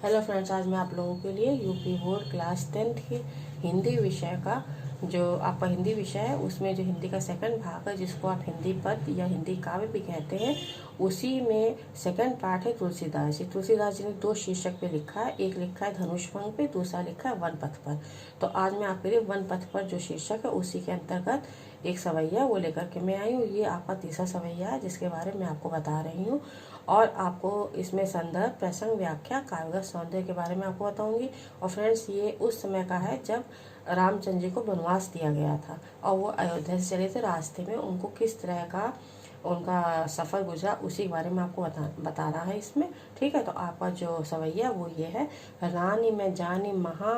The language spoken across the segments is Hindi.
हेलो फ्रेंड्स, आज मैं आप लोगों के लिए यूपी बोर्ड क्लास 10th की हिंदी विषय का जो आपका हिंदी विषय है उसमें जो हिंदी का सेकंड भाग है जिसको आप हिंदी पद या हिंदी काव्य भी कहते हैं, उसी में सेकंड पार्ट है तुलसीदास जी। तुलसीदास जी ने दो शीर्षक पे लिखा है, एक लिखा है धनुष भंग पे, दूसरा लिखा है वन पथ पर। तो आज मैं आपके लिए वन पथ पर जो शीर्षक है उसी के अंतर्गत एक सवैया वो लेकर के मैं आई हूँ। ये आपका तीसरा सवैया है जिसके बारे में आपको बता रही हूँ और आपको इसमें संदर्भ, प्रसंग, व्याख्या, काव्यगत सौंदर्य के बारे में आपको बताऊंगी। और फ्रेंड्स, ये उस समय का है जब रामचंद्र जी को वनवास दिया गया था और वो अयोध्या से चले थे। रास्ते में उनको किस तरह का उनका सफ़र गुजरा उसी के बारे में आपको बता रहा है इसमें। ठीक है, तो आपका जो सवैया वो ये है। रानी में जानी महा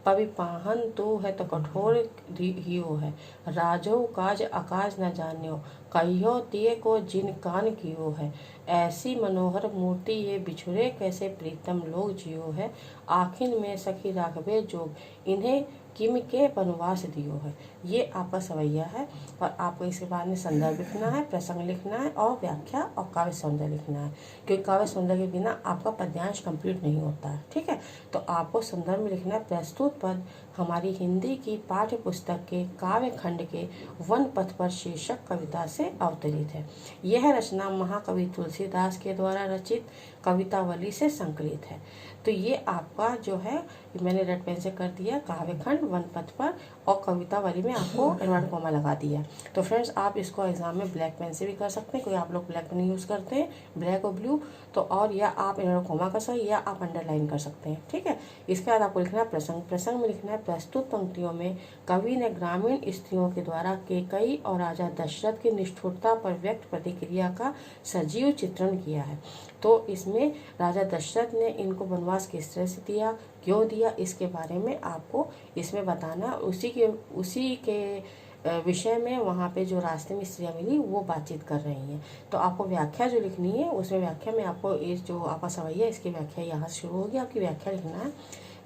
पविपाहन तो है तो कठोर हियो है, राजो काज आकाज न जान्यो, कहियो तिये को जिन कान कियो है, ऐसी मनोहर मूर्ति ये बिछुड़े कैसे प्रीतम लोग जियो है, आखिन में सखी राघवे जोग इन्हें किम के वनवास दियो है। ये आपका सवैया है और आपको इसके बाद में संदर्भ लिखना है, प्रसंग लिखना है और व्याख्या और काव्य सौंदर्य लिखना है, क्योंकि काव्य सौंदर्य के बिना आपका पद्यांश कंप्लीट नहीं होता है। ठीक है, तो आपको संदर्भ में लिखना है प्रस्तुत पद हमारी हिंदी की पाठ्य पुस्तक के काव्य खंड के वन पथ पर शीर्षक कविता से अवतरित है। यह रचना महाकवि तुलसीदास के द्वारा रचित कवितावली से संकलित है। तो ये आपका जो है मैंने रेड पेन से कर दिया काव्य खंड वन पथ पर और कवितावली में आपको इन्वर्टेड कॉमा लगा दिया। तो फ्रेंड्स, आप इसको एग्जाम में ब्लैक पेन से भी कर सकते हैं, कोई आप लोग ब्लैक पेन यूज़ करते हैं, ब्लैक और ब्लू, तो और या आप इन्वर्टेड कॉमा कर सकते हैं या आप अंडरलाइन कर सकते हैं। ठीक है, इसके बाद आपको लिखना है प्रसंग। प्रसंग में लिखना है प्रस्तुत पंक्तियों में कवि ने ग्रामीण स्त्रियों के द्वारा केकई और राजा दशरथ की निष्ठुरता पर व्यक्त प्रतिक्रिया का सजीव चित्रण किया है। तो इसमें राजा दशरथ ने इनको वनवास किस तरह से दिया, क्यों दिया, इसके बारे में आपको इसमें बताना। उसी के विषय में वहाँ पे जो रास्ते में स्त्रियाँ मिली वो बातचीत कर रही हैं। तो आपको व्याख्या जो लिखनी है उसमें व्याख्या में आपको इस जो आपका सवैया इसकी व्याख्या यहाँ से शुरू होगी। आपकी व्याख्या लिखना है,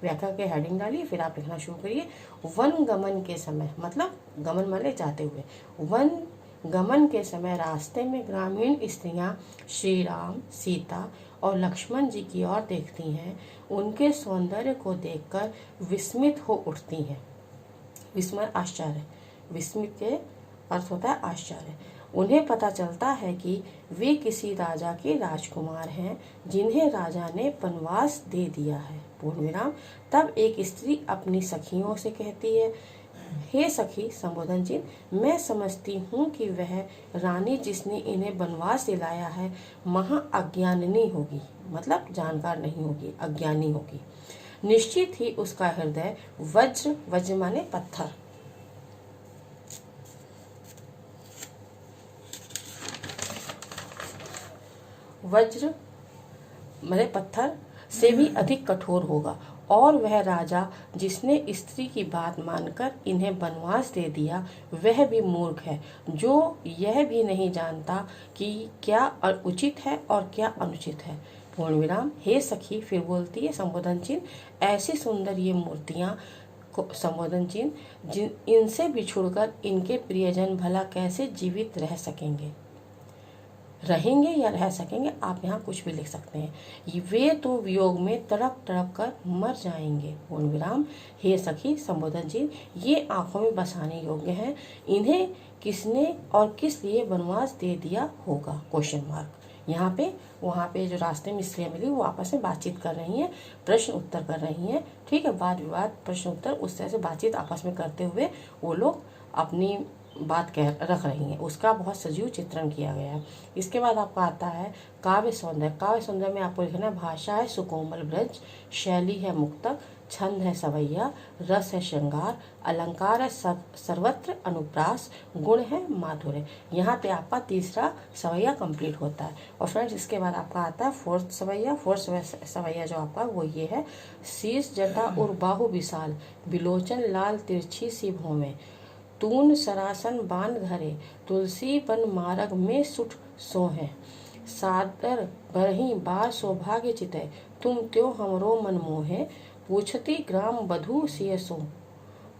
व्याख्या के हेडिंग डालिए, फिर आप लिखना शुरू करिए। वन गमन के समय, मतलब गमन माने जाते हुए, वन गमन के समय रास्ते में ग्रामीण स्त्रियां श्री राम, सीता और लक्ष्मण जी की ओर देखती हैं। उनके सौंदर्य को देखकर विस्मित हो उठती हैं। विस्मय आश्चर्य, विस्मित के अर्थ होता है आश्चर्य। उन्हें पता चलता है कि वे किसी राजा के राजकुमार हैं जिन्हें राजा ने वनवास दे दिया है। पूर्ण विराम। तब एक स्त्री अपनी सखियों से कहती है, हे सखी संबोधन चिन्ह, मैं समझती हूँ कि वह रानी जिसने इन्हें वनवास दिलाया है महा अज्ञानिनी होगी, मतलब जानकार नहीं होगी, अज्ञानी होगी। निश्चित ही उसका हृदय वज्र, वज्र माने पत्थर, वज्र माने पत्थर से भी अधिक कठोर होगा और वह राजा जिसने स्त्री की बात मानकर इन्हें वनवास दे दिया वह भी मूर्ख है, जो यह भी नहीं जानता कि क्या उचित है और क्या अनुचित है। पूर्ण विराम। हे सखी, फिर बोलती है संबोधन चिन्ह, ऐसी सुंदर ये मूर्तियाँ संबोधन चिन्ह इनसे बिछुड़कर इनके प्रियजन भला कैसे जीवित रह सकेंगे, रहेंगे या रह सकेंगे, आप यहाँ कुछ भी लिख सकते हैं। वे तो वियोग में तड़प तड़प कर मर जाएंगे। पूर्ण विराम। हे सखी संबोधन जी, ये आंखों में बसाने योग्य हैं, इन्हें किसने और किस लिए वनवास दे दिया होगा, क्वेश्चन मार्क। यहाँ पे वहाँ पे जो रास्ते में स्त्रियाँ मिली वो आपस में बातचीत कर रही हैं, प्रश्न उत्तर कर रही हैं। ठीक है, वाद विवाद, प्रश्न उत्तर, उस तरह से बातचीत आपस में करते हुए वो लोग अपनी बात रख रही हैं, उसका बहुत सजीव चित्रण किया गया है। इसके बाद आपका आता है काव्य सौंदर्य। काव्य सौंदर्य में आपको लिखना है भाषा है सुकोमल ब्रज, शैली है मुक्तक, छंद है सवैया, रस है श्रृंगार, अलंकार है सर्वत्र अनुप्रास, गुण है माधुर्य। यहाँ पे आपका तीसरा सवैया कंप्लीट होता है। और फ्रेंड्स, इसके बाद आपका आता है फोर्थ सवैया। फोर्थ सवैया जो आपका वो ये है, शीश जटा और बाहु विशाल, बिलोचन लाल तिरछी सी भौवें, तून सरासन बांध धरे, तुलसी बन मार्ग में सुठ सोहे, सादर बरही बार सौभाग्य चितय, तुम त्यो हमरो मन मोहे, पूछती ग्राम वधु सियसो,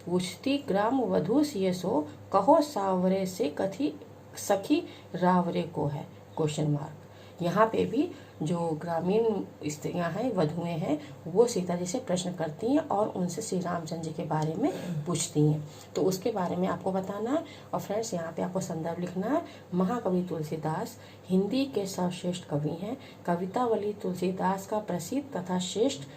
पूछती ग्राम वधु सियसो, कहो सावरे से कथी सखी रावरे को है, क्वेश्चन मार्क। यहाँ पे भी जो ग्रामीण स्त्रियां हैं, वधुएं हैं, वो सीता जी से प्रश्न करती हैं और उनसे श्री रामचंद्र जी के बारे में पूछती हैं। तो उसके बारे में आपको बताना है। और फ्रेंड्स यहाँ पे आपको संदर्भ लिखना है। महाकवि तुलसीदास हिंदी के सर्वश्रेष्ठ कवि हैं। कवितावली तुलसीदास का प्रसिद्ध तथा श्रेष्ठ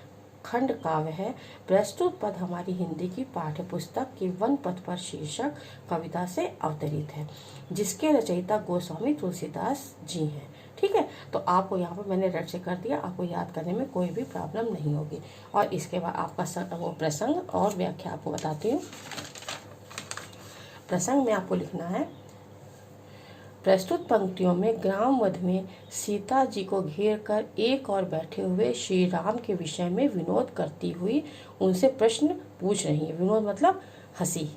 खंड काव्य है। प्रस्तुत पद हमारी हिंदी की पाठ्य पुस्तक के वन पथ पर शीर्षक कविता से अवतरित है, जिसके रचयिता गोस्वामी तुलसीदास जी हैं। ठीक है, तो आपको यहाँ पर मैंने रट से कर दिया, आपको याद करने में कोई भी प्रॉब्लम नहीं होगी। और इसके बाद आपका वो प्रसंग और व्याख्या आपको बताती हूँ। प्रसंग में आपको लिखना है, प्रस्तुत पंक्तियों में ग्राम वधुएं सीता जी को घेर कर एक और बैठे हुए श्री राम के विषय में विनोद करती हुई उनसे प्रश्न पूछ रही हैं। विनोद मतलब हंसी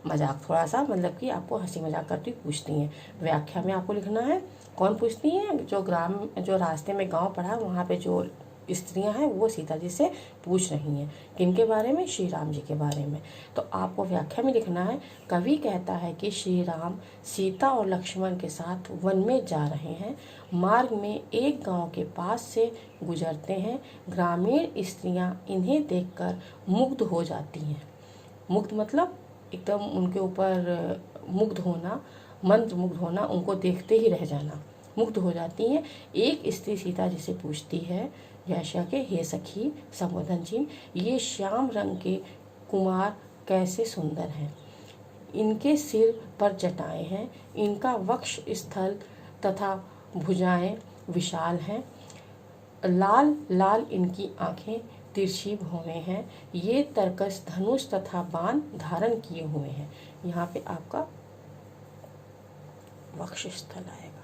मजाक, थोड़ा सा मतलब कि आपको हंसी मजाक करती पूछती हैं। व्याख्या में आपको लिखना है कौन पूछती हैं, जो रास्ते में गांव पड़ा वहाँ पे जो स्त्रियां हैं वो सीता जी से पूछ रही हैं। किनके बारे में? श्री राम जी के बारे में। तो आपको व्याख्या में लिखना है, कवि कहता है कि श्री राम सीता और लक्ष्मण के साथ वन में जा रहे हैं। मार्ग में एक गांव के पास से गुजरते हैं। ग्रामीण स्त्रियां इन्हें देखकर मुग्ध हो जाती हैं। मुग्ध मतलब एकदम उनके ऊपर मुग्ध होना, मंत्र मुग्ध होना, उनको देखते ही रह जाना, मुग्ध हो जाती हैं। एक स्त्री सीता जी से पूछती है जैसा कि हे सखी, संबोधन चिन्ह, ये श्याम रंग के कुमार कैसे सुंदर हैं। इनके सिर पर जटाएं हैं, इनका वक्ष स्थल तथा भुजाएं विशाल हैं, लाल लाल इनकी आंखें तिरछी भौवें हैं, ये तरकस धनुष तथा बाण धारण किए हुए हैं। यहाँ पे आपका वक्ष स्थल आएगा,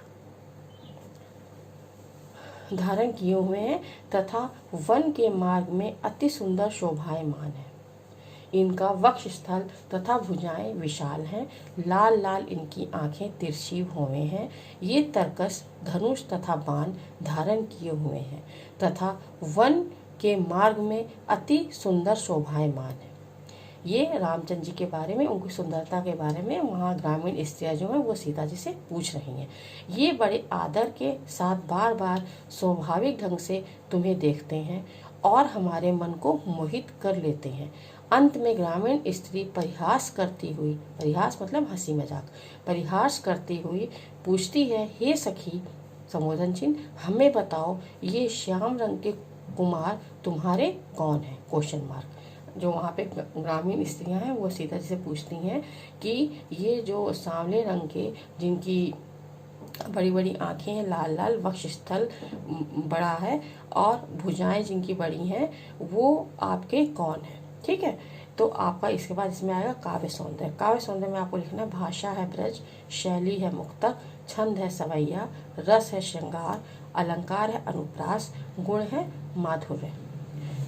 धारण किए हुए हैं तथा वन के मार्ग में अति सुंदर शोभायमान है। इनका वक्ष स्थल तथा भुजाएं विशाल हैं, लाल लाल इनकी आंखें तिरछी भौवें हैं, ये तरकस धनुष तथा बाण धारण किए हुए हैं तथा वन के मार्ग में अति सुंदर शोभायमान है। ये रामचंद्र जी के बारे में, उनकी सुंदरता के बारे में वहाँ ग्रामीण स्त्रियाँ जो हैं वो सीता जी से पूछ रही हैं। ये बड़े आदर के साथ बार बार स्वाभाविक ढंग से तुम्हें देखते हैं और हमारे मन को मोहित कर लेते हैं। अंत में ग्रामीण स्त्री परिहास करती हुई, परिहास मतलब हंसी मजाक, परिहास करती हुई पूछती है, हे सखी, संबोधन चिन्ह, हमें बताओ ये श्याम रंग के कुमार तुम्हारे कौन है? Question mark. जो वहाँ पे ग्रामीण स्त्रियां हैं वो सीता जी से पूछती हैं कि ये जो सांवले रंग के, जिनकी बड़ी बड़ी आंखें हैं, लाल लाल वक्ष स्थल बड़ा है और भुजाएं जिनकी बड़ी हैं, वो आपके कौन है? ठीक है, तो आपका इसके बाद इसमें आएगा काव्य सौंदर्य। काव्य सौंदर्य में आपको लिखना है, भाषा है ब्रज, शैली है मुक्तक, छंद है सवैया, रस है श्रृंगार, अलंकार है अनुप्रास, गुण है माधुर्य।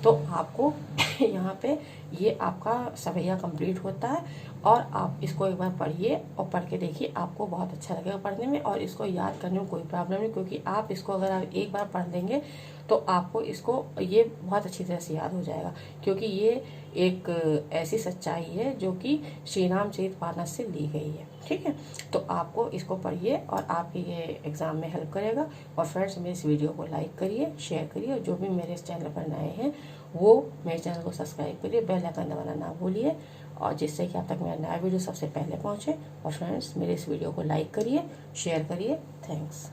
तो आपको यहाँ पे ये आपका सवैया कंप्लीट होता है और आप इसको एक बार पढ़िए और पढ़ के देखिए, आपको बहुत अच्छा लगेगा पढ़ने में और इसको याद करने में कोई प्रॉब्लम नहीं, क्योंकि आप इसको अगर आप एक बार पढ़ लेंगे तो आपको इसको ये बहुत अच्छी तरह से याद हो जाएगा, क्योंकि ये एक ऐसी सच्चाई है जो कि श्री रामचरितमानस से ली गई है। ठीक है, तो आपको इसको पढ़िए और आपके ये एग्ज़ाम में हेल्प करेगा। और फ्रेंड्स, मेरे इस वीडियो को लाइक करिए, शेयर करिए और जो भी मेरे इस चैनल पर नए हैं वो मेरे चैनल को सब्सक्राइब करिए, बेल आइकन दबाना ना भूलिए, और जिससे कि आप तक मेरा नया वीडियो सबसे पहले पहुंचे। और फ्रेंड्स, मेरे इस वीडियो को लाइक करिए, शेयर करिए। थैंक्स।